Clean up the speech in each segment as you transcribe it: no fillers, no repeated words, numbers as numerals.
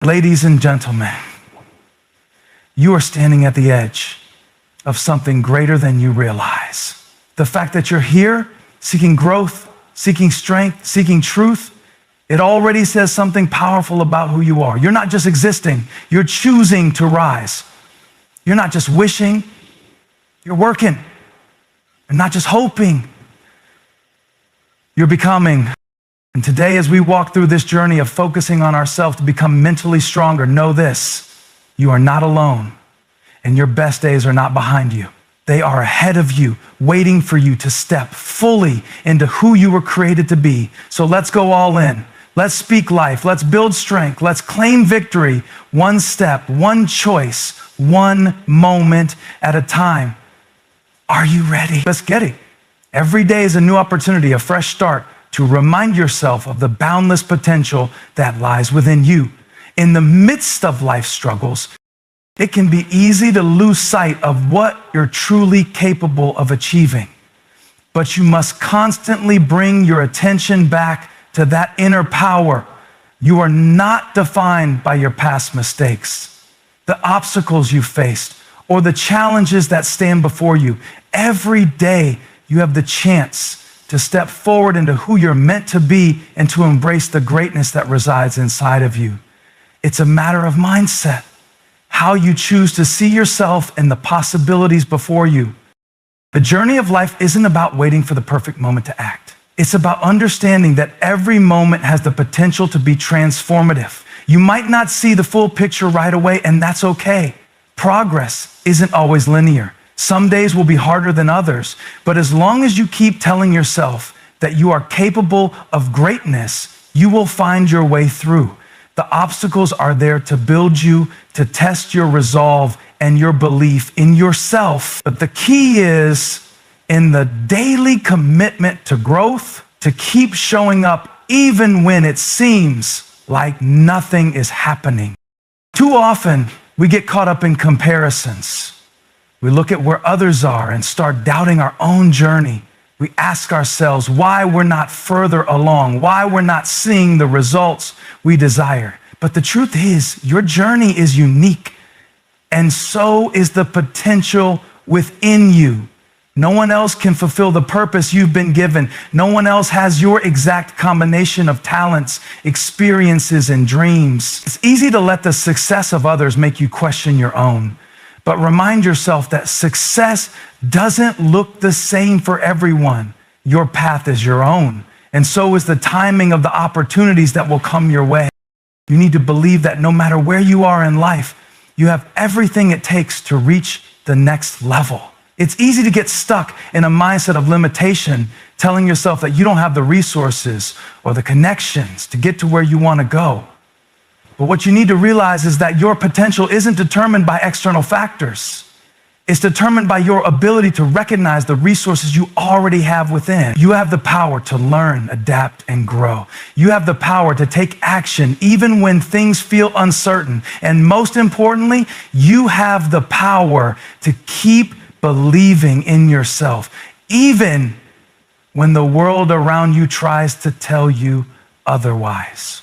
Ladies and gentlemen, you are standing at the edge of something greater than you realize. The fact that you're here seeking growth, seeking strength, seeking truth, it already says something powerful about who you are. You're not just existing, you're choosing to rise. You're not just wishing, you're working. You're not just hoping, you're becoming. And today, as we walk through this journey of focusing on ourselves to become mentally stronger, know this: you are not alone, and your best days are not behind you. They are ahead of you, waiting for you to step fully into who you were created to be. So let's go all in. Let's speak life. Let's build strength. Let's claim victory, one step, one choice, one moment at a time. Are you ready? Let's get it. Every day is a new opportunity, a fresh start, to remind yourself of the boundless potential that lies within you. In the midst of life struggles, it can be easy to lose sight of what you're truly capable of achieving. But you must constantly bring your attention back to that inner power. You are not defined by your past mistakes, the obstacles you faced, or the challenges that stand before you. Every day, you have the chance to step forward into who you're meant to be and to embrace the greatness that resides inside of you. It's a matter of mindset, how you choose to see yourself and the possibilities before you. The journey of life isn't about waiting for the perfect moment to act. It's about understanding that every moment has the potential to be transformative. You might not see the full picture right away, and that's okay. Progress isn't always linear. Some days will be harder than others, but as long as you keep telling yourself that you are capable of greatness, you will find your way through. The obstacles are there to build you, to test your resolve and your belief in yourself. But the key is in the daily commitment to growth, to keep showing up even when it seems like nothing is happening. Too often, we get caught up in comparisons. We look at where others are and start doubting our own journey. We ask ourselves why we're not further along, why we're not seeing the results we desire. But the truth is, your journey is unique, and so is the potential within you. No one else can fulfill the purpose you've been given. No one else has your exact combination of talents, experiences, and dreams. It's easy to let the success of others make you question your own. But remind yourself that success doesn't look the same for everyone. Your path is your own, and so is the timing of the opportunities that will come your way. You need to believe that no matter where you are in life, you have everything it takes to reach the next level. It's easy to get stuck in a mindset of limitation, telling yourself that you don't have the resources or the connections to get to where you want to go. But what you need to realize is that your potential isn't determined by external factors. It's determined by your ability to recognize the resources you already have within. You have the power to learn, adapt, and grow. You have the power to take action even when things feel uncertain. And most importantly, you have the power to keep believing in yourself, even when the world around you tries to tell you otherwise.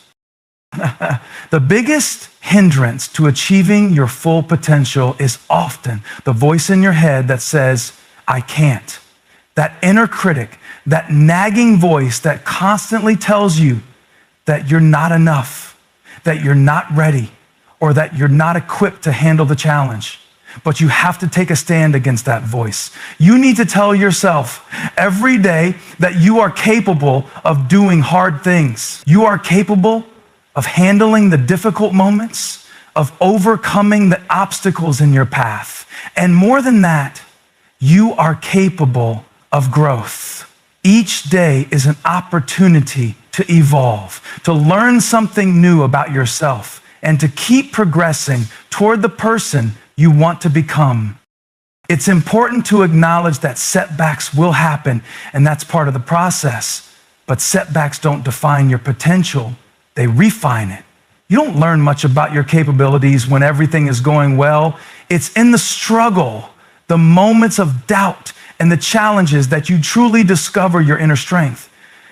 The biggest hindrance to achieving your full potential is often the voice in your head that says, I can't. That inner critic, that nagging voice that constantly tells you that you're not enough, that you're not ready, or that you're not equipped to handle the challenge. But you have to take a stand against that voice. You need to tell yourself every day that you are capable of doing hard things. You are capable of handling the difficult moments, of overcoming the obstacles in your path. And more than that, you are capable of growth. Each day is an opportunity to evolve, to learn something new about yourself, and to keep progressing toward the person you want to become. It's important to acknowledge that setbacks will happen, and that's part of the process. But setbacks don't define your potential. They refine it. You don't learn much about your capabilities when everything is going well. It's in the struggle, the moments of doubt, and the challenges that you truly discover your inner strength.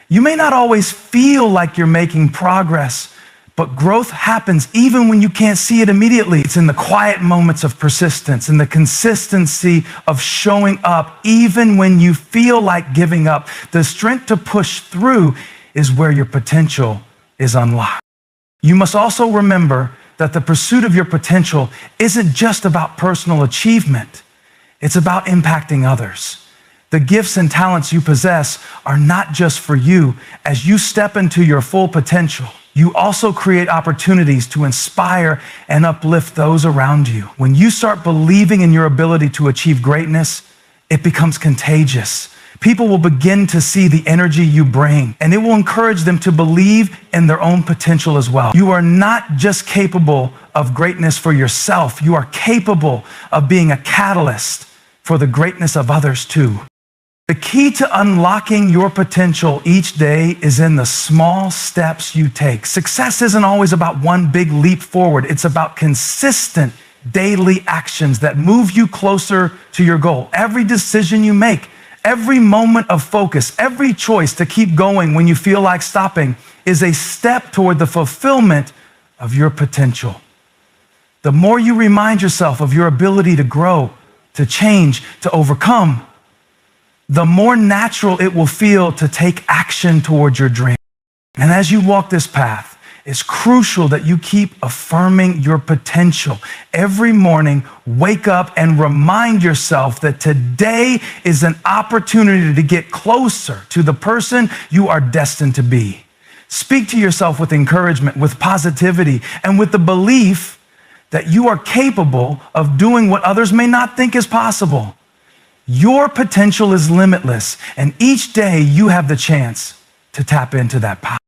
You may not always feel like you're making progress, But growth happens even when you can't see it immediately. It's in the quiet moments of persistence, in the consistency of showing up, even when you feel like giving up. The strength to push through is where your potential is unlocked. You must also remember that the pursuit of your potential isn't just about personal achievement. It's about impacting others. The gifts and talents you possess are not just for you. As you step into your full potential, you also create opportunities to inspire and uplift those around you. When you start believing in your ability to achieve greatness, it becomes contagious. People will begin to see the energy you bring, and it will encourage them to believe in their own potential as well. You are not just capable of greatness for yourself, you are capable of being a catalyst for the greatness of others too. The key to unlocking your potential each day is in the small steps you take. Success isn't always about one big leap forward. It's about consistent daily actions that move you closer to your goal. Every decision you make, every moment of focus, every choice to keep going when you feel like stopping is a step toward the fulfillment of your potential. The more you remind yourself of your ability to grow, to change, to overcome, the more natural it will feel to take action towards your dream. And as you walk this path, it's crucial that you keep affirming your potential. Every morning, wake up and remind yourself that today is an opportunity to get closer to the person you are destined to be. Speak to yourself with encouragement, with positivity, and with the belief that you are capable of doing what others may not think is possible. Your potential is limitless, and each day you have the chance to tap into that power.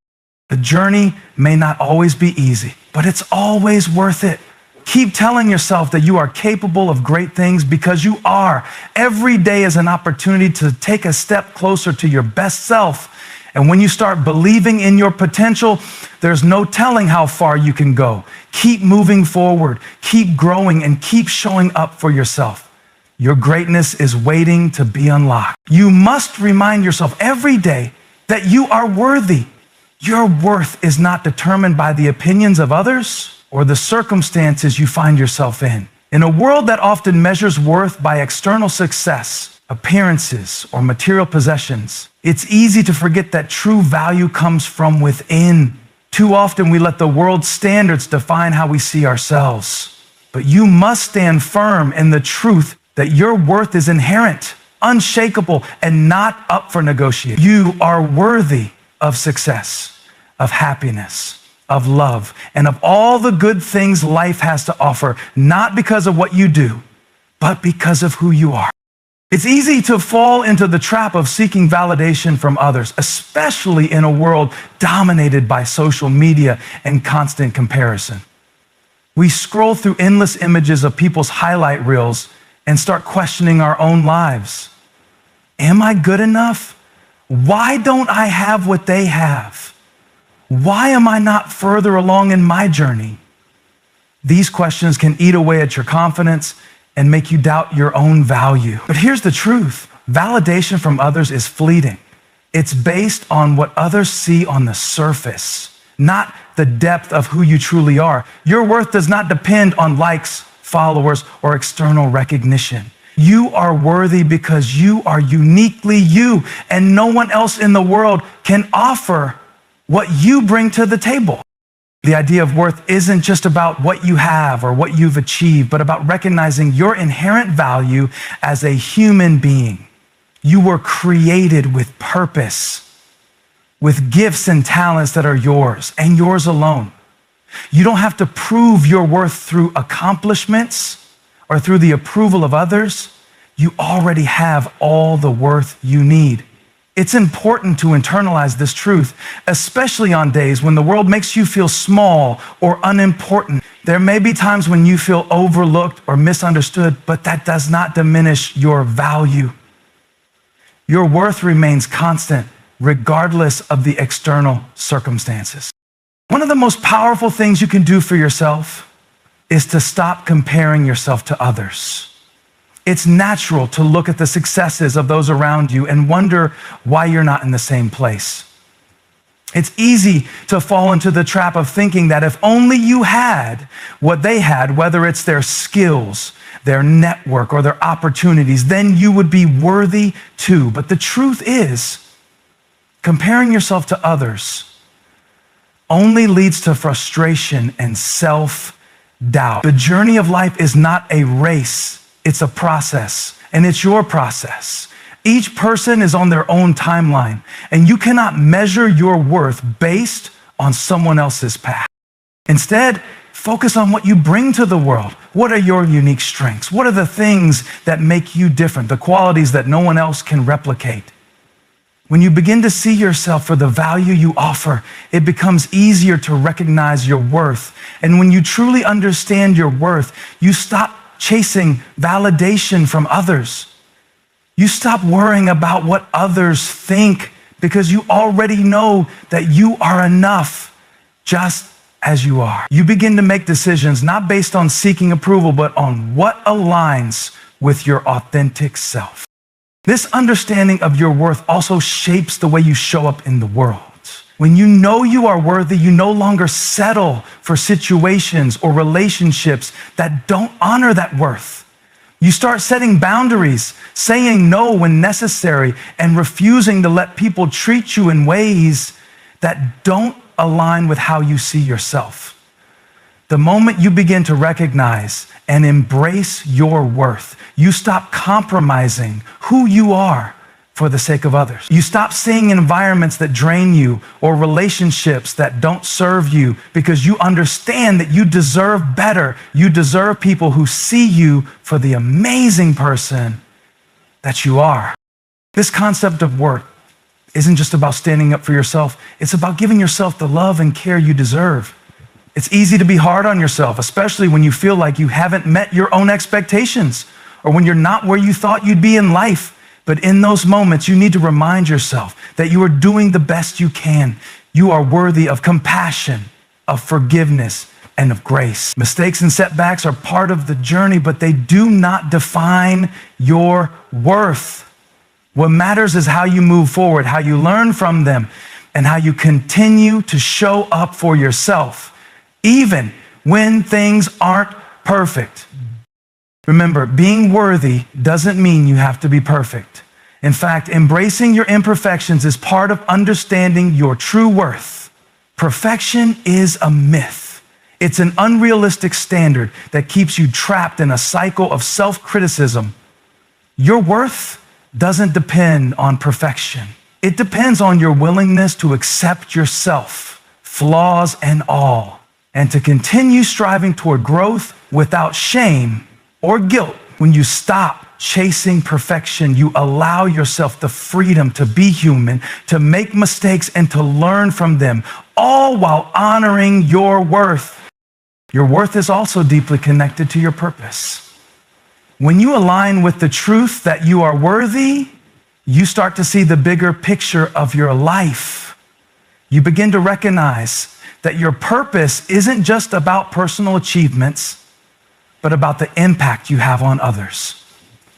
The journey may not always be easy, but it's always worth it. Keep telling yourself that you are capable of great things because you are. Every day is an opportunity to take a step closer to your best self. And when you start believing in your potential, there's no telling how far you can go. Keep moving forward, keep growing, and keep showing up for yourself. Your greatness is waiting to be unlocked. You must remind yourself every day that you are worthy. Your worth is not determined by the opinions of others or the circumstances you find yourself in. In a world that often measures worth by external success, appearances, or material possessions, it's easy to forget that true value comes from within. Too often we let the world's standards define how we see ourselves. But you must stand firm in the truth that your worth is inherent, unshakable, and not up for negotiation. You are worthy of success, of happiness, of love, and of all the good things life has to offer, not because of what you do, but because of who you are. It's easy to fall into the trap of seeking validation from others, especially in a world dominated by social media and constant comparison. We scroll through endless images of people's highlight reels and start questioning our own lives. Am I good enough? Why don't I have what they have? Why am I not further along in my journey? These questions can eat away at your confidence and make you doubt your own value. But here's the truth. Validation from others is fleeting. It's based on what others see on the surface, not the depth of who you truly are. Your worth does not depend on likes, followers, or external recognition. You are worthy because you are uniquely you, and no one else in the world can offer what you bring to the table. The idea of worth isn't just about what you have or what you've achieved, but about recognizing your inherent value as a human being. You were created with purpose, with gifts and talents that are yours and yours alone. You don't have to prove your worth through accomplishments or through the approval of others. You already have all the worth you need. It's important to internalize this truth, especially on days when the world makes you feel small or unimportant. There may be times when you feel overlooked or misunderstood, but that does not diminish your value. Your worth remains constant regardless of the external circumstances. One of the most powerful things you can do for yourself is to stop comparing yourself to others. It's natural to look at the successes of those around you and wonder why you're not in the same place. It's easy to fall into the trap of thinking that if only you had what they had, whether it's their skills, their network, or their opportunities, then you would be worthy too. But the truth is, comparing yourself to others only leads to frustration and self-doubt. The journey of life is not a race, it's a process, and it's your process. Each person is on their own timeline, and you cannot measure your worth based on someone else's path. Instead, focus on what you bring to the world. What are your unique strengths? What are the things that make you different, the qualities that no one else can replicate? When you begin to see yourself for the value you offer, it becomes easier to recognize your worth. And when you truly understand your worth, you stop chasing validation from others. You stop worrying about what others think because you already know that you are enough just as you are. You begin to make decisions not based on seeking approval, but on what aligns with your authentic self. This understanding of your worth also shapes the way you show up in the world. When you know you are worthy, you no longer settle for situations or relationships that don't honor that worth. You start setting boundaries, saying no when necessary, and refusing to let people treat you in ways that don't align with how you see yourself. The moment you begin to recognize and embrace your worth, you stop compromising who you are for the sake of others. You stop seeing environments that drain you or relationships that don't serve you because you understand that you deserve better. You deserve people who see you for the amazing person that you are. This concept of worth isn't just about standing up for yourself. It's about giving yourself the love and care you deserve. It's easy to be hard on yourself, especially when you feel like you haven't met your own expectations or when you're not where you thought you'd be in life. But in those moments, you need to remind yourself that you are doing the best you can. You are worthy of compassion, of forgiveness, and of grace. Mistakes and setbacks are part of the journey, but they do not define your worth. What matters is how you move forward, how you learn from them, and how you continue to show up for yourself, even when things aren't perfect. Remember, being worthy doesn't mean you have to be perfect. In fact, embracing your imperfections is part of understanding your true worth. Perfection is a myth. It's an unrealistic standard that keeps you trapped in a cycle of self-criticism. Your worth doesn't depend on perfection. It depends on your willingness to accept yourself, flaws and all, and to continue striving toward growth without shame or guilt. When you stop chasing perfection, you allow yourself the freedom to be human, to make mistakes, and to learn from them, all while honoring your worth. Your worth is also deeply connected to your purpose. When you align with the truth that you are worthy, you start to see the bigger picture of your life. You begin to recognize that your purpose isn't just about personal achievements, but about the impact you have on others.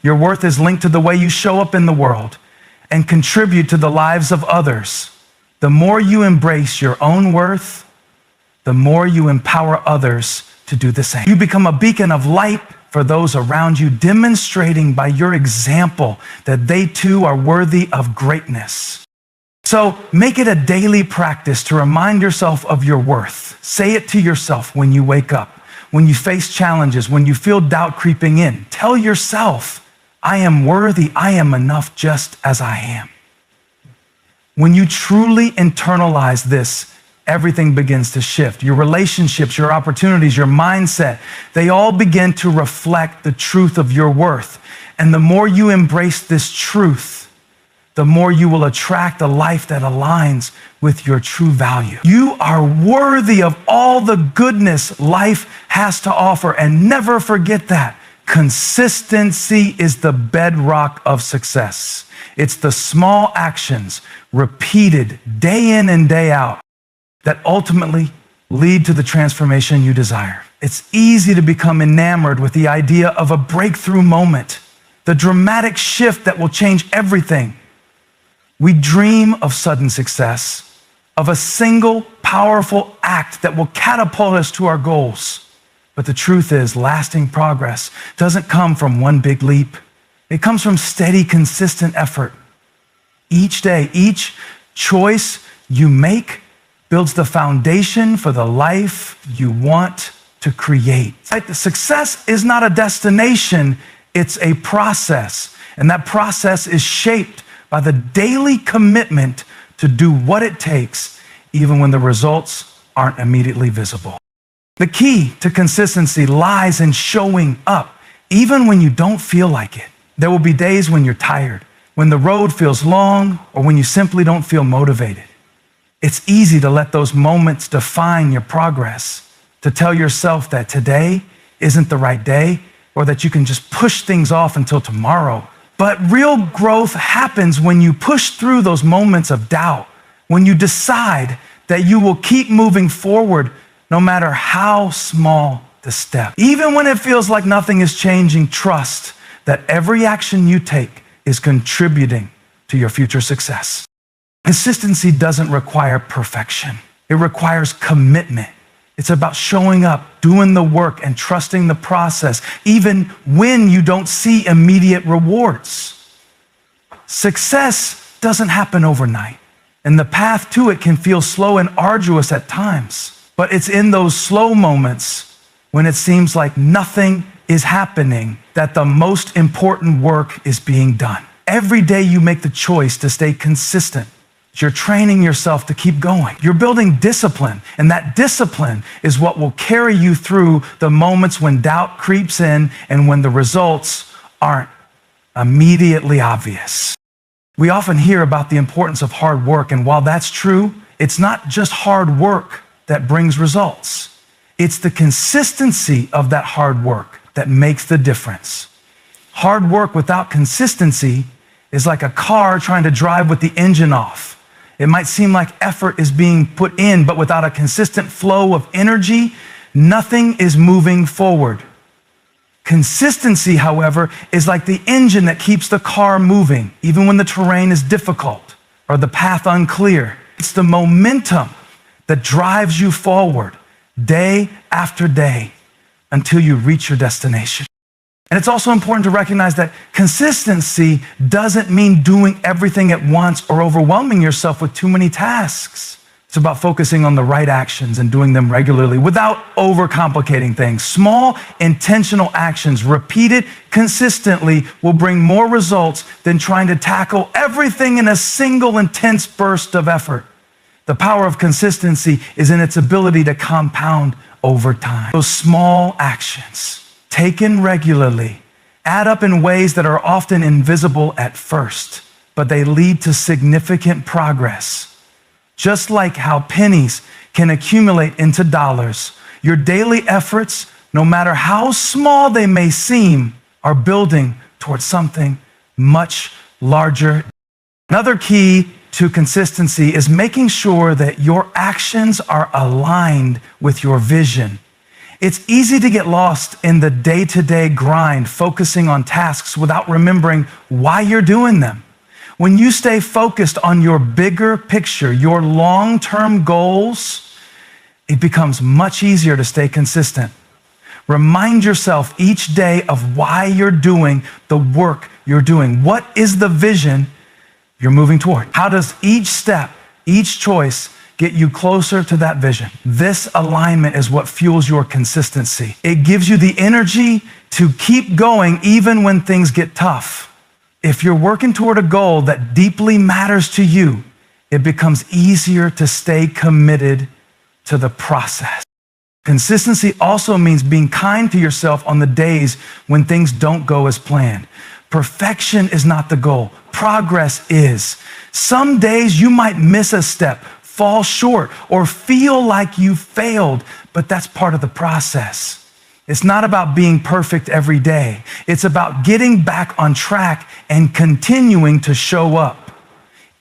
Your worth is linked to the way you show up in the world and contribute to the lives of others. The more you embrace your own worth, the more you empower others to do the same. You become a beacon of light for those around you, demonstrating by your example that they too are worthy of greatness. So make it a daily practice to remind yourself of your worth. Say it to yourself when you wake up, when you face challenges, when you feel doubt creeping in. Tell yourself, I am worthy, I am enough just as I am. When you truly internalize this, everything begins to shift. Your relationships, your opportunities, your mindset, they all begin to reflect the truth of your worth. And the more you embrace this truth, the more you will attract a life that aligns with your true value. You are worthy of all the goodness life has to offer, and never forget that. Consistency is the bedrock of success. It's the small actions repeated day in and day out that ultimately lead to the transformation you desire. It's easy to become enamored with the idea of a breakthrough moment, the dramatic shift that will change everything. We dream of sudden success, of a single powerful act that will catapult us to our goals. But the truth is, lasting progress doesn't come from one big leap. It comes from steady, consistent effort. Each day, each choice you make builds the foundation for the life you want to create. Success is not a destination, it's a process. And that process is shaped by the daily commitment to do what it takes, even when the results aren't immediately visible. The key to consistency lies in showing up, even when you don't feel like it. There will be days when you're tired, when the road feels long, or when you simply don't feel motivated. It's easy to let those moments define your progress, to tell yourself that today isn't the right day, or that you can just push things off until tomorrow. But real growth happens when you push through those moments of doubt, when you decide that you will keep moving forward no matter how small the step. Even when it feels like nothing is changing, trust that every action you take is contributing to your future success. Consistency doesn't require perfection. It requires commitment. It's about showing up, doing the work, and trusting the process, even when you don't see immediate rewards. Success doesn't happen overnight, and the path to it can feel slow and arduous at times. But it's in those slow moments when it seems like nothing is happening that the most important work is being done. Every day you make the choice to stay consistent. You're training yourself to keep going. You're building discipline, and that discipline is what will carry you through the moments when doubt creeps in and when the results aren't immediately obvious. We often hear about the importance of hard work, and while that's true, it's not just hard work that brings results. It's the consistency of that hard work that makes the difference. Hard work without consistency is like a car trying to drive with the engine off. It might seem like effort is being put in, but without a consistent flow of energy, nothing is moving forward. Consistency, however, is like the engine that keeps the car moving, even when the terrain is difficult or the path unclear. It's the momentum that drives you forward day after day until you reach your destination. And it's also important to recognize that consistency doesn't mean doing everything at once or overwhelming yourself with too many tasks. It's about focusing on the right actions and doing them regularly without overcomplicating things. Small, intentional actions repeated consistently will bring more results than trying to tackle everything in a single intense burst of effort. The power of consistency is in its ability to compound over time. Those small actions, taken regularly, add up in ways that are often invisible at first, but they lead to significant progress. Just like how pennies can accumulate into dollars, your daily efforts, no matter how small they may seem, are building towards something much larger. Another key to consistency is making sure that your actions are aligned with your vision. It's easy to get lost in the day-to-day grind, focusing on tasks without remembering why you're doing them. When you stay focused on your bigger picture, your long-term goals, it becomes much easier to stay consistent. Remind yourself each day of why you're doing the work you're doing. What is the vision you're moving toward? How does each step, each choice get you closer to that vision? This alignment is what fuels your consistency. It gives you the energy to keep going even when things get tough. If you're working toward a goal that deeply matters to you, it becomes easier to stay committed to the process. Consistency also means being kind to yourself on the days when things don't go as planned. Perfection is not the goal. Progress is. Some days you might miss a step, fall short, or feel like you failed, but that's part of the process. It's not about being perfect every day. It's about getting back on track and continuing to show up.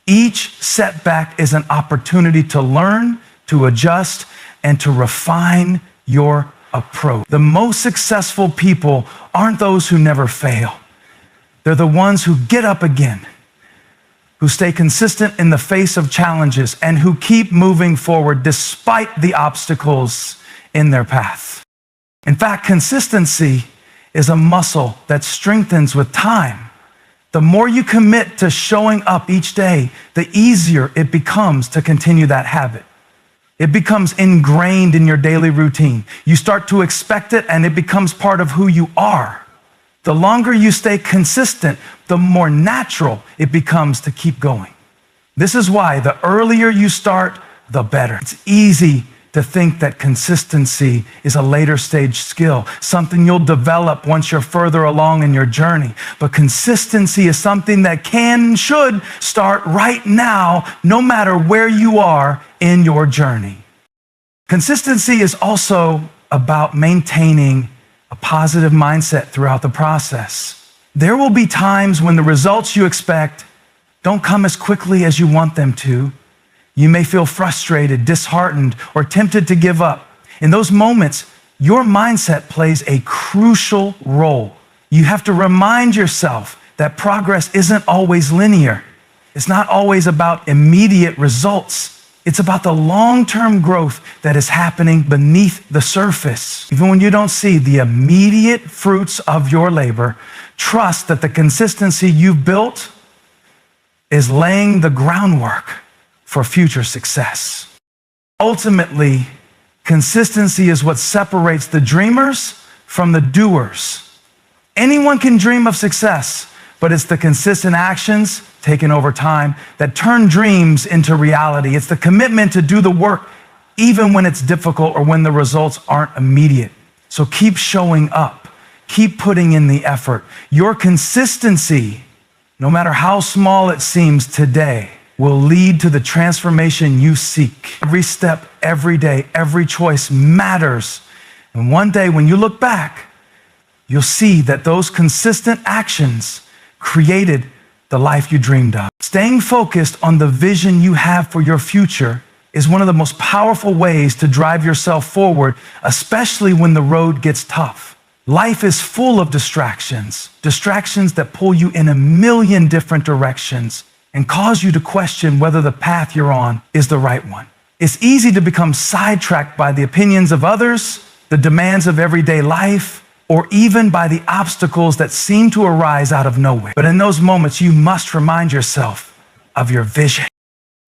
Each setback is an opportunity to learn, to adjust, and to refine your approach. The most successful people aren't those who never fail. They're the ones who get up again, who stay consistent in the face of challenges, and who keep moving forward despite the obstacles in their path. In fact, consistency is a muscle that strengthens with time. The more you commit to showing up each day, the easier it becomes to continue that habit. It becomes ingrained in your daily routine. You start to expect it, and it becomes part of who you are. The longer you stay consistent, the more natural it becomes to keep going. This is why the earlier you start, the better. It's easy to think that consistency is a later stage skill, something you'll develop once you're further along in your journey. But consistency is something that can and should start right now, no matter where you are in your journey. Consistency is also about maintaining a positive mindset throughout the process. There will be times when the results you expect don't come as quickly as you want them to. You may feel frustrated, disheartened, or tempted to give up. In those moments, your mindset plays a crucial role. You have to remind yourself that progress isn't always linear. It's not always about immediate results. It's about the long-term growth that is happening beneath the surface. Even when you don't see the immediate fruits of your labor, trust that the consistency you've built is laying the groundwork for future success. Ultimately, consistency is what separates the dreamers from the doers. Anyone can dream of success, but it's the consistent actions taken over time that turn dreams into reality. It's the commitment to do the work even when it's difficult or when the results aren't immediate. So keep showing up. Keep putting in the effort. Your consistency, no matter how small it seems today, will lead to the transformation you seek. Every step, every day, every choice matters. And one day when you look back, you'll see that those consistent actions created the life you dreamed of. Staying focused on the vision you have for your future is one of the most powerful ways to drive yourself forward, especially when the road gets tough. Life is full of distractions that pull you in a million different directions and cause you to question whether the path you're on is the right one. It's easy to become sidetracked by the opinions of others, the demands of everyday life, or even by the obstacles that seem to arise out of nowhere. But in those moments, you must remind yourself of your vision.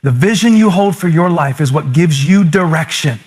The vision you hold for your life is what gives you direction,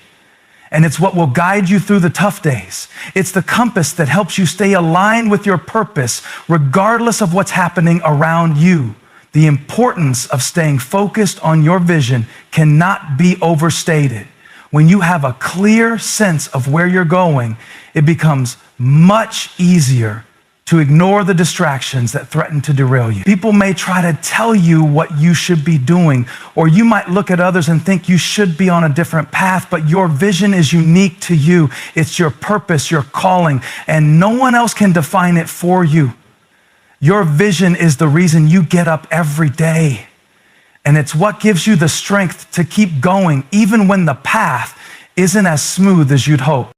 and it's what will guide you through the tough days. It's the compass that helps you stay aligned with your purpose, regardless of what's happening around you. The importance of staying focused on your vision cannot be overstated. When you have a clear sense of where you're going, it becomes much easier to ignore the distractions that threaten to derail you. People may try to tell you what you should be doing, or you might look at others and think you should be on a different path, but your vision is unique to you. It's your purpose, your calling, and no one else can define it for you. Your vision is the reason you get up every day, and it's what gives you the strength to keep going, even when the path isn't as smooth as you'd hope.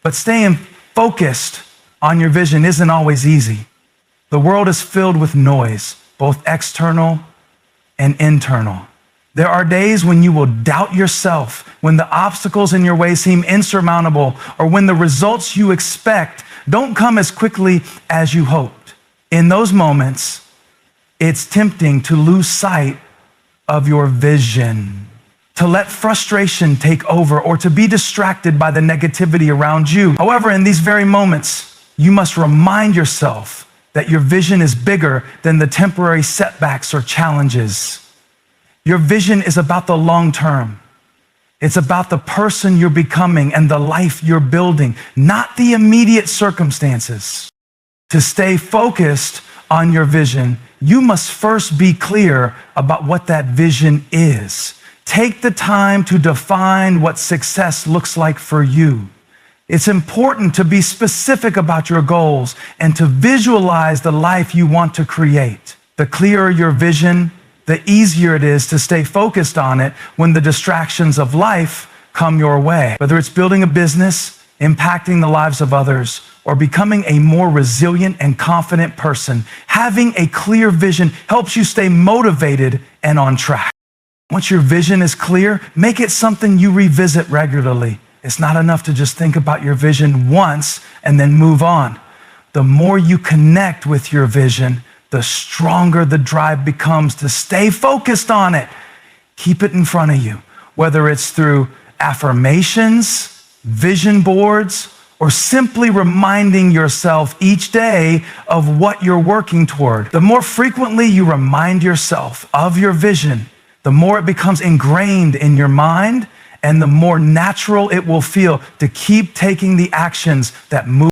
But staying focused on your vision isn't always easy. The world is filled with noise, both external and internal. There are days when you will doubt yourself, when the obstacles in your way seem insurmountable, or when the results you expect don't come as quickly as you hoped. In those moments, it's tempting to lose sight of your vision, to let frustration take over, or to be distracted by the negativity around you. However, in these very moments, you must remind yourself that your vision is bigger than the temporary setbacks or challenges. Your vision is about the long term. It's about the person you're becoming and the life you're building, not the immediate circumstances. To stay focused on your vision, you must first be clear about what that vision is. Take the time to define what success looks like for you. It's important to be specific about your goals and to visualize the life you want to create. The clearer your vision, the easier it is to stay focused on it when the distractions of life come your way. Whether it's building a business, impacting the lives of others, or becoming a more resilient and confident person, having a clear vision helps you stay motivated and on track. Once your vision is clear, make it something you revisit regularly. It's not enough to just think about your vision once and then move on. The more you connect with your vision, the stronger the drive becomes to stay focused on it. Keep it in front of you, whether it's through affirmations, vision boards, or simply reminding yourself each day of what you're working toward. The more frequently you remind yourself of your vision, the more it becomes ingrained in your mind, and the more natural it will feel to keep taking the actions that move